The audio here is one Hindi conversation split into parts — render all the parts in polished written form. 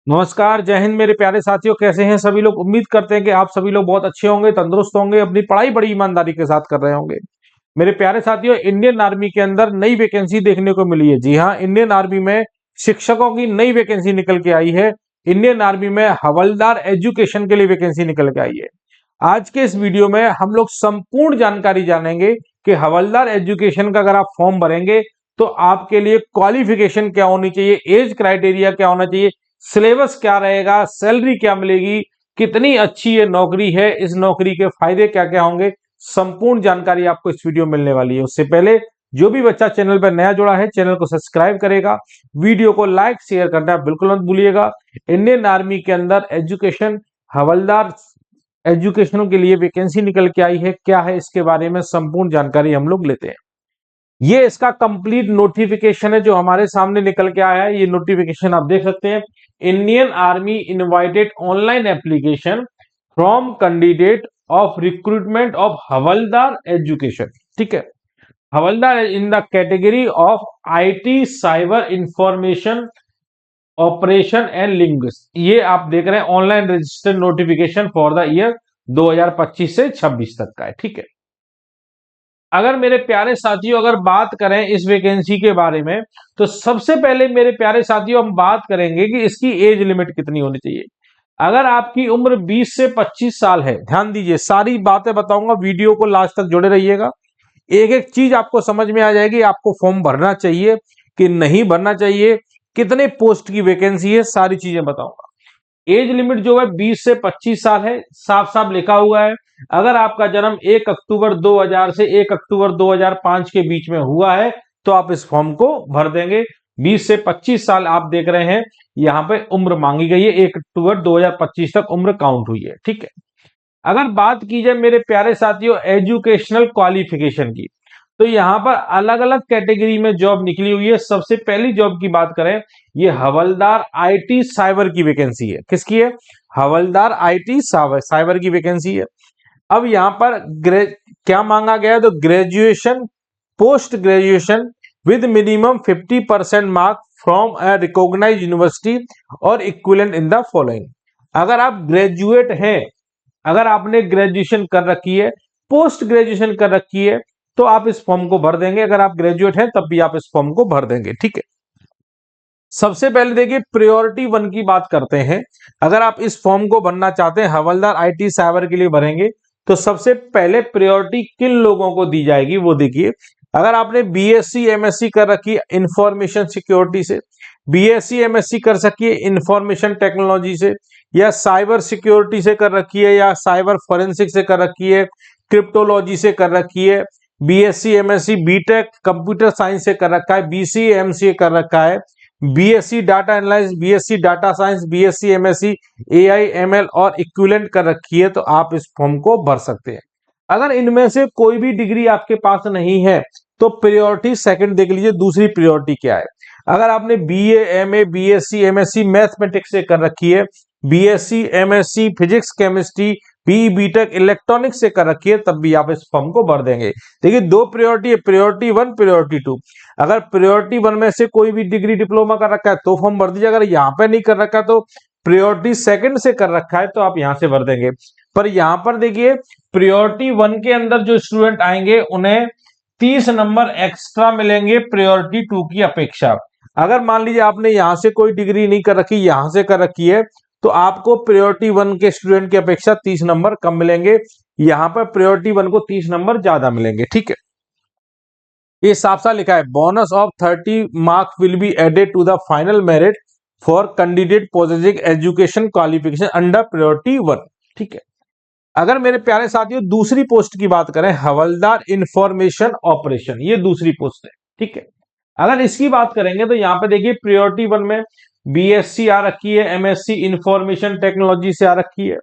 नमस्कार, जय हिंद मेरे प्यारे साथियों। कैसे हैं सभी लोग? उम्मीद करते हैं कि आप सभी लोग बहुत अच्छे होंगे, तंदुरुस्त होंगे, अपनी पढ़ाई बड़ी ईमानदारी के साथ कर रहे होंगे। मेरे प्यारे साथियों, इंडियन आर्मी के अंदर नई वैकेंसी देखने को मिली है। जी हाँ, इंडियन आर्मी में शिक्षकों की नई वैकेंसी निकल के आई है। इंडियन आर्मी में हवलदार एजुकेशन के लिए वैकेंसी निकल के आई है। आज के इस वीडियो में हम लोग संपूर्ण जानकारी जानेंगे कि हवलदार एजुकेशन का अगर आप फॉर्म भरेंगे तो आपके लिए क्वालिफिकेशन क्या होनी चाहिए, एज क्राइटेरिया क्या होना चाहिए, सिलेबस क्या रहेगा, सैलरी क्या मिलेगी, कितनी अच्छी ये नौकरी है, इस नौकरी के फायदे क्या क्या होंगे, संपूर्ण जानकारी आपको इस वीडियो में मिलने वाली है। उससे पहले जो भी बच्चा चैनल पर नया जुड़ा है, चैनल को सब्सक्राइब करेगा, वीडियो को लाइक शेयर करना बिल्कुल मत भूलिएगा। इंडियन आर्मी के अंदर एजुकेशन हवलदार एजुकेशन के लिए वैकेंसी निकल के आई है। क्या है इसके बारे में संपूर्ण जानकारी हम लोग लेते हैं। ये इसका कंप्लीट नोटिफिकेशन है जो हमारे सामने निकल के आया है। ये नोटिफिकेशन आप देख सकते हैं। Indian army invited online application from candidate of recruitment of havildar education. ठीक है, havildar in the category of IT cyber information operation and linguist. ये आप देख रहे हैं online registered notification for the year 2025 से 26 तक का है। ठीक है, अगर मेरे प्यारे साथियों अगर बात करें इस वैकेंसी के बारे में तो सबसे पहले मेरे प्यारे साथियों हम बात करेंगे कि इसकी एज लिमिट कितनी होनी चाहिए। अगर आपकी उम्र 20 से 25 साल है, ध्यान दीजिए, सारी बातें बताऊंगा, वीडियो को लास्ट तक जुड़े रहिएगा। एक एक चीज आपको समझ में आ जाएगी। आपको फॉर्म भरना चाहिए कि नहीं भरना चाहिए, कितने पोस्ट की वैकेंसी है, सारी चीजें बताऊंगा। एज लिमिट जो है 20 से 25 साल है, साफ साफ लिखा हुआ है। अगर आपका जन्म 1 अक्टूबर 2000 से 1 अक्टूबर 2005 के बीच में हुआ है तो आप इस फॉर्म को भर देंगे। 20 से 25 साल आप देख रहे हैं, यहां पे उम्र मांगी गई है। 1 अक्टूबर 2025 तक उम्र काउंट हुई है। ठीक है, अगर बात की जाए मेरे प्यारे साथियों एजुकेशनल क्वालिफिकेशन की, तो यहां पर अलग अलग कैटेगरी में जॉब निकली हुई है। सबसे पहली जॉब की बात करें, ये हवलदार आईटी साइबर की वैकेंसी है। किसकी है? हवलदार आईटी साइबर की वैकेंसी है। अब यहां पर क्या मांगा गया है? तो graduation, post graduation with minimum 50% mark from a recognized university और इक्विवेलेंट इन द फॉलोइंग। अगर आप ग्रेजुएट हैं, अगर आपने ग्रेजुएशन कर रखी है, पोस्ट ग्रेजुएशन कर रखी है, तो आप इस फॉर्म को भर देंगे। अगर आप ग्रेजुएट हैं तब भी आप इस फॉर्म को भर देंगे। ठीक है, सबसे पहले देखिए प्रायोरिटी 1 की बात करते हैं। अगर आप इस फॉर्म को भरना चाहते हैं, हवलदार आईटी साइबर के लिए भरेंगे, तो सबसे पहले प्रायोरिटी किन लोगों को दी जाएगी वो देखिए। अगर आपने बीएससी एमएससी कर रखी है इंफॉर्मेशन सिक्योरिटी से, बीएससी एमएससी कर सकी है इंफॉर्मेशन टेक्नोलॉजी से, या साइबर सिक्योरिटी से कर रखी है, या साइबर फोरेंसिक से कर रखी है, क्रिप्टोलॉजी से कर रखी है, BSc MSc BTech computer science से कर रखा है, बीसीए एमसीए कर रखा है, BSc data analysis, BSc data science, BSc MSc AI ML और इक्विवेलेंट कर रखी है, तो आप इस फॉर्म को भर सकते हैं। अगर इनमें से कोई भी डिग्री आपके पास नहीं है तो प्रायोरिटी सेकंड देख लीजिए, दूसरी प्रायोरिटी क्या है। अगर आपने BA MA BSc MSc mathematics से कर रखी है, BSc MSc physics chemistry BE BTech electronics से कर रखी है, तब भी आप इस फॉर्म को भर देंगे। देखिए दो प्रायोरिटी है, प्रायोरिटी 1 प्रायोरिटी 2। अगर प्रायोरिटी 1 में से कोई भी डिग्री डिप्लोमा कर रखा है तो फॉर्म भर दीजिए। अगर यहाँ पे नहीं कर रखा तो प्रायोरिटी सेकंड से कर रखा है तो आप यहां से भर देंगे। पर यहां पर देखिए प्रायोरिटी 1 के अंदर जो स्टूडेंट आएंगे उन्हें 30 नंबर एक्स्ट्रा मिलेंगे प्रायोरिटी 2 की अपेक्षा। अगर मान लीजिए आपने यहां से कोई डिग्री नहीं कर रखी, यहां से कर रखी है, तो आपको प्रायोरिटी 1 के स्टूडेंट की अपेक्षा 30 नंबर कम मिलेंगे। यहां पर प्रायोरिटी 1 को 30 नंबर ज्यादा मिलेंगे। ठीक है, ये साफ साफ लिखा है, bonus of 30 mark will be added to the final merit for candidate possessing education qualification under priority 1। ठीक है, अगर मेरे प्यारे साथियों दूसरी पोस्ट की बात करें, हवलदार इंफॉर्मेशन ऑपरेशन, ये दूसरी पोस्ट है। ठीक है, अगर इसकी बात करेंगे तो यहां पे देखिए प्रायोरिटी 1 में बीएससी आ रखी है, एमएससी इंफॉर्मेशन टेक्नोलॉजी से आ रखी है,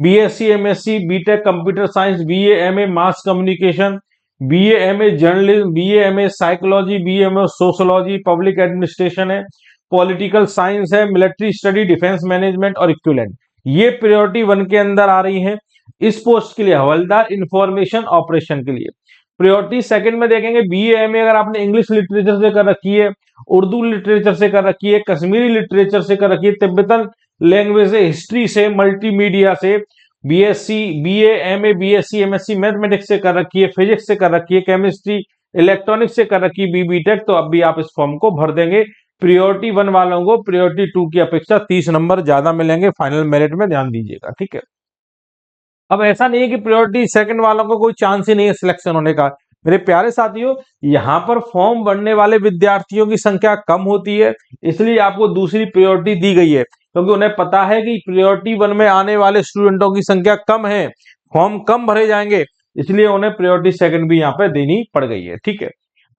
BSc MSc BTech computer science, BA MA mass communication, BA MA journalism, BA MA psychology, BA MA sociology, public administration है, पॉलिटिकल साइंस है, मिलिट्री स्टडी, डिफेंस मैनेजमेंट और इक्विवेलेंट। ये प्रायोरिटी 1 के अंदर आ रही है। इस पोस्ट के लिए हवलदार इंफॉर्मेशन ऑपरेशन के लिए प्रायोरिटी सेकंड में देखेंगे बीए एमए अगर आपने इंग्लिश लिटरेचर से कर रखी है, उर्दू लिटरेचर से कर रखी है, कश्मीरी लिटरेचर से कर रखी है, तिब्बतन लैंग्वेज से, हिस्ट्री से, मल्टीमीडिया से, BSc BA MA BSc MSc mathematics से कर रखी है, फिजिक्स से कर रखी है, केमिस्ट्री इलेक्ट्रॉनिक्स से कर रखी है, बीबीटेक, तो अब भी आप इस फॉर्म को भर देंगे। प्रायोरिटी 1 वालों को प्रायोरिटी 2 की अपेक्षा 30 नंबर ज्यादा मिलेंगे फाइनल मेरिट में, ध्यान दीजिएगा, ठीक है। अब ऐसा नहीं है कि प्रायोरिटी सेकंड वालों को कोई चांस ही नहीं है सिलेक्शन होने का। मेरे प्यारे साथियों, यहाँ पर फॉर्म भरने वाले विद्यार्थियों की संख्या कम होती है, इसलिए आपको दूसरी प्रायोरिटी दी गई है, क्योंकि उन्हें पता है कि प्रायोरिटी 1 में आने वाले स्टूडेंटों की संख्या कम है, फॉर्म कम भरे जाएंगे, इसलिए उन्हें प्रायोरिटी सेकंड भी यहाँ पे देनी पड़ गई है, ठीक है।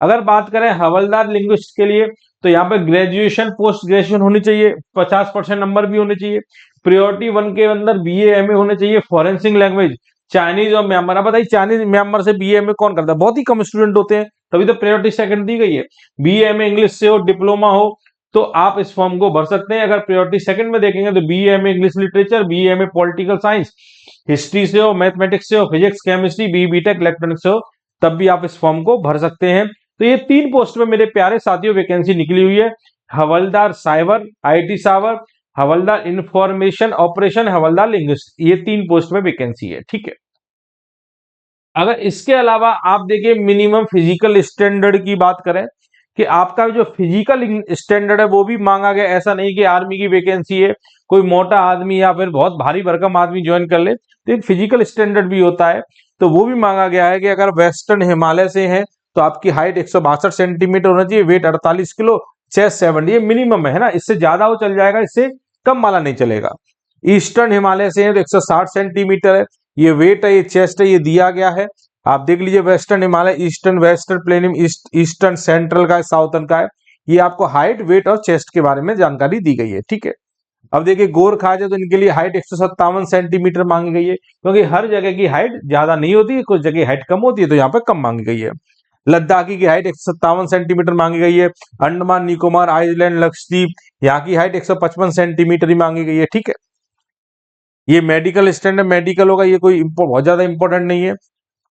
अगर बात करें हवलदार लिंग्विस्ट के लिए, तो यहाँ पे ग्रेजुएशन पोस्ट ग्रेजुएशन होनी चाहिए, 50% नंबर भी होने चाहिए। प्रायोरिटी 1 के अंदर बीए एमए होने चाहिए, फॉरेंसिक लैंग्वेज चाइनीज और म्यांमार। अब बताइए चाइनीज म्यांमार से बीए एमए कौन करता है, बहुत ही कम स्टूडेंट होते हैं, तभी तो प्रायोरिटी सेकंड दी गई है। बीए एमए इंग्लिश से हो, डिप्लोमा हो, तो आप इस फॉर्म को भर सकते हैं। अगर प्रायोरिटी सेकंड में देखेंगे तो BA MA English literature, BA MA political science, history से हो, मैथमेटिक्स से हो, फिजिक्स केमिस्ट्री, बीबीटेक इलेक्ट्रॉनिक्स से हो, तब भी आप इस फॉर्म को भर सकते हैं। तो ये 3 पोस्ट में मेरे प्यारे साथियों वैकेंसी निकली हुई है, havildar cyber IT cyber, havildar information operation, havildar linguist, ये 3 पोस्ट में वैकेंसी है, ठीक है। अगर इसके अलावा आप देखिए मिनिमम फिजिकल स्टैंडर्ड की बात करें कि आपका जो फिजिकल स्टैंडर्ड है वो भी मांगा गया। ऐसा नहीं कि आर्मी की वैकेंसी है, कोई मोटा आदमी या फिर बहुत भारी भरकम आदमी ज्वाइन कर ले, तो एक फिजिकल स्टैंडर्ड भी होता है, तो वो भी मांगा गया है कि अगर वेस्टर्न हिमालय से है तो आपकी हाइट 162 सेंटीमीटर होना चाहिए, वेट 48 किलो, चेस्ट 70, ये मिनिमम है ना, इससे ज्यादा वो चल जाएगा, इससे कम वाला नहीं चलेगा। ईस्टर्न हिमालय से है तो 160 सेंटीमीटर है, ये वेट है, ये चेस्ट है, ये दिया गया है। आप देख लीजिए वेस्टर्न हिमालय, ईस्टर्न वेस्टर्न प्लेनिम, ईस्टर्न सेंट्रल का है, साउथर्न का है, ये आपको हाइट वेट और चेस्ट के बारे में जानकारी दी गई है, ठीक है। अब देखिए गोरखा है तो इनके लिए हाइट 157 सेंटीमीटर मांगी गई है, क्योंकि हर जगह की हाइट ज्यादा नहीं होती है, कुछ जगह हाइट कम होती है, तो यहाँ पे कम मांगी गई है। लद्दाखी की हाइट 157 सेंटीमीटर मांगी गई है। अंडमान निकोबार आइलैंड लक्षद्वीप, यहाँ की हाइट 155 सेंटीमीटर ही मांगी गई है, ठीक है। ये मेडिकल स्टैंडर्ड मेडिकल होगा, ये कोई बहुत ज्यादा इंपॉर्टेंट नहीं है।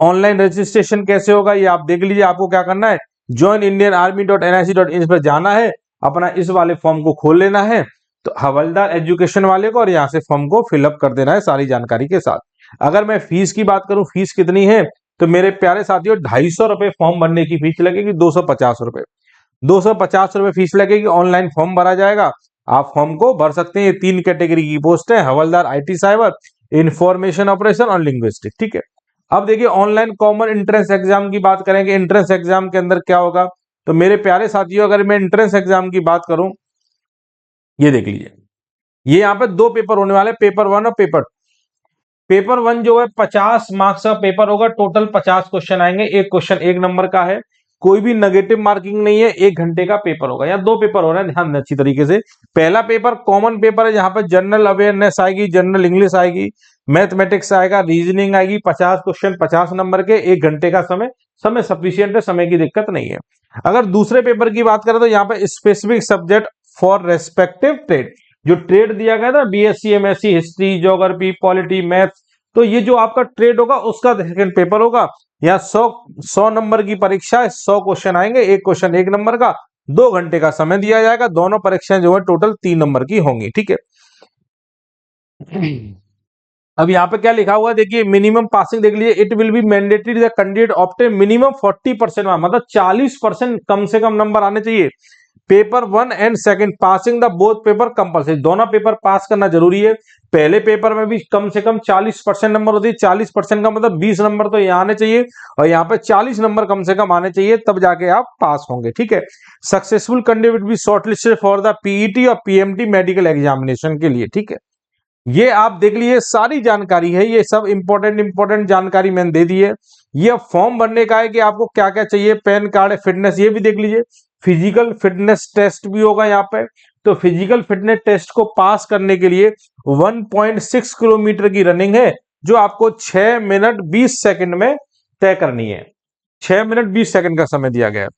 ऑनलाइन रजिस्ट्रेशन कैसे होगा ये आप देख लीजिए, आपको क्या करना है, joinindianarmy.nic.in पर जाना है, अपना इस वाले फॉर्म को खोल लेना है, तो हवलदार एजुकेशन वाले को, और यहाँ से फॉर्म को फिलअप कर देना है सारी जानकारी के साथ। अगर मैं फीस की बात करूं, फीस कितनी है, तो मेरे प्यारे साथियों 250 रुपए फॉर्म भरने की फीस लगेगी, 250 रुपए, 250 रुपए फीस लगेगी। ऑनलाइन फॉर्म भरा जाएगा, आप फॉर्म को भर सकते हैं। ये 3 कैटेगरी की पोस्ट है, हवलदार आईटी साइबर, इंफॉर्मेशन ऑपरेशन और लिंग्विस्टिक, ठीक है। अब देखिए ऑनलाइन कॉमन एंट्रेंस एग्जाम की बात करेंगे, एंट्रेंस एग्जाम के अंदर क्या होगा, तो मेरे प्यारे साथियों अगर मैं एंट्रेंस एग्जाम की बात करूं, ये देख लीजिए, ये यहाँ पे 2 पेपर होने वाले, पेपर 1 और पेपर 2। पेपर 1 जो है 50 मार्क्स का पेपर होगा, टोटल 50 क्वेश्चन आएंगे, एक क्वेश्चन 1 नंबर का है, कोई भी नेगेटिव मार्किंग नहीं है, 1 घंटे का पेपर होगा। यहाँ 2 पेपर हो रहे हैं, ध्यान दें अच्छी तरीके से। पहला पेपर कॉमन पेपर है, जहां पर जनरल अवेयरनेस आएगी, जनरल इंग्लिश आएगी, मैथमेटिक्स आएगा, रीजनिंग आएगी, 50 क्वेश्चन 50 नंबर के, 1 घंटे का समय सफिशियंट है, समय की दिक्कत नहीं है। अगर दूसरे पेपर की बात करें तो यहाँ पे specific subject for respective trade, जो ट्रेड दिया गया था BSc MSc history geography polity math, तो ये जो आपका ट्रेड होगा उसका सेकंड पेपर होगा। यहाँ 100 नंबर की परीक्षा है, 100 क्वेश्चन आएंगे, एक क्वेश्चन 1 नंबर का, 2 घंटे का समय दिया जाएगा। दोनों परीक्षाएं जो है टोटल 3 नंबर की होंगी, ठीक है। अब यहाँ पे क्या लिखा हुआ है देखिए, मिनिमम पासिंग देख लीजिए, it will be mandatory the candidate obtain minimum 40%, मतलब 40% कम से कम नंबर आने चाहिए। Paper 1 and second passing the both paper compulsory, दोनों पेपर पास करना जरूरी है। पहले पेपर में भी कम से कम 40% नंबर होती है, 40% का मतलब 20 नंबर तो यहाँ आने चाहिए, और यहाँ पे 40 नंबर कम से कम आने चाहिए, तब जाके आप पास होंगे, ठीक है। Successful candidate will be shortlisted for the PET और पीएमटी मेडिकल एग्जामिनेशन के लिए, ठीक है। ये आप देख लीजिए सारी जानकारी है, ये सब इंपॉर्टेंट जानकारी मैंने दे दी है। ये फॉर्म भरने का है कि आपको क्या क्या चाहिए, पैन कार्ड है, फिटनेस, ये भी देख लीजिए। फिजिकल फिटनेस टेस्ट भी होगा यहाँ पे, तो फिजिकल फिटनेस टेस्ट को पास करने के लिए 1.6 किलोमीटर की रनिंग है, जो आपको 6 मिनट 20 सेकंड में तय करनी है। 6 मिनट 20 सेकंड का समय दिया गया है।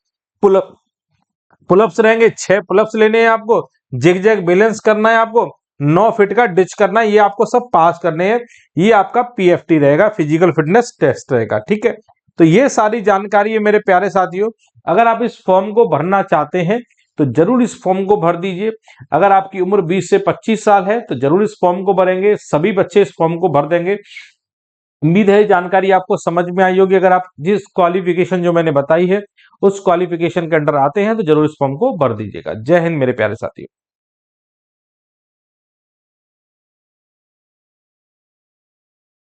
पुलअप्स रहेंगे, 6 पुलअप्स लेने हैं आपको, जिग जैग बैलेंस करना है आपको, 9 फीट का डिच करना है, ये आपको सब पास करने हैं। ये आपका पीएफटी रहेगा, फिजिकल फिटनेस टेस्ट रहेगा, ठीक है। तो ये सारी जानकारी है मेरे प्यारे साथियों। अगर आप इस फॉर्म को भरना चाहते हैं तो जरूर इस फॉर्म को भर दीजिए। अगर आपकी उम्र 20 से 25 साल है तो जरूर इस फॉर्म को भरेंगे। सभी बच्चे इस फॉर्म को भर देंगे। उम्मीद है जानकारी आपको समझ में आई होगी। अगर आप जिस क्वालिफिकेशन जो मैंने बताई है उस क्वालिफिकेशन के अंडर आते हैं तो जरूर इस फॉर्म को भर दीजिएगा। जय हिंद मेरे प्यारे साथियों।